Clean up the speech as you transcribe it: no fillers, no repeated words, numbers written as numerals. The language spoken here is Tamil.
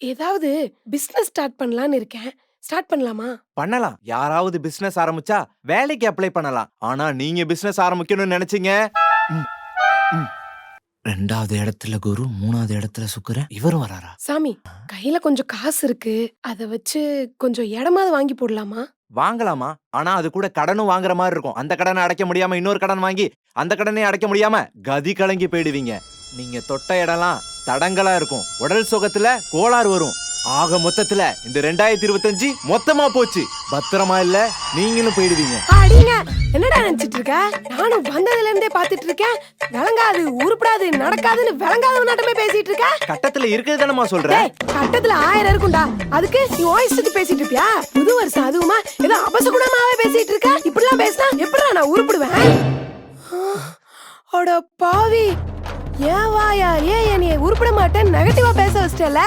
ஏதாவது பிசினஸ் ஸ்டார்ட் பண்ணலாம்னு இருக்கேன். ஸ்டார்ட் பண்ணலாமா? பண்ணலாம். யாராவது பிசினஸ் ஆரம்பிச்சா வேலைக்கு அப்ளை பண்ணலாம். ஆனா நீங்க பிசினஸ் ஆரம்பிக்கணும்னு நினைச்சீங்க. ம், ம். 2வது இடத்துல குரு, 3வது இடத்துல சுக்கிரன். இவரும் வராரா? சாமி, கையில கொஞ்சம் காசு இருக்கு. அத வச்சு கொஞ்சம் இடமாவது வாங்கி போடலாமா? வாங்கலாமா? ஆனா அது கூட கடனும் வாங்குற மாதிரி இருக்கும். அந்த கடனை அடைக்க முடியாம இன்னொரு கடன் வாங்கி அந்த கடனையும் அடைக்க முடியாம கதி கலங்கி போயிடுவீங்க. நீங்க தொட்ட இடம்லாம் தடங்களா இருக்கும். உடல் சுகத்துல கோளாறு வரும். ஆக மொத்தத்துல இந்த 2025 மொத்தமா போச்சு. பத்திரமா இல்ல நீங்களும் போயிடுவீங்க. அடிங்க, என்னடா நினைச்சிட்டு இருக்க? நானும் வந்ததுல இருந்தே பாத்துட்டு இருக்கேன். விளங்காது, உருப்படாது, நடக்காதுன்னு விளங்காத நாட்டமே பேசிட்டு இருக்க. கட்டத்துல இருக்கிறது தானமா சொல்றேன். கட்டத்துல 1000 இருக்கும்டா. அதுக்கு நீ ஓய்ஸ்க்கு பேசிட்டு இருப்பியா? புது வருஷம் அதுவுமா ஏதோ அபசகுணமாவே பேசிட்டு இருக்க. இப்படிலாம் பேசினா எப்படிடா நான் உருப்படுவேன்? அட பாவி, ஏன் வாயாலே என்னைய உருப்பட மாட்டேன் நெகட்டிவா பேச வச்சிட்டல.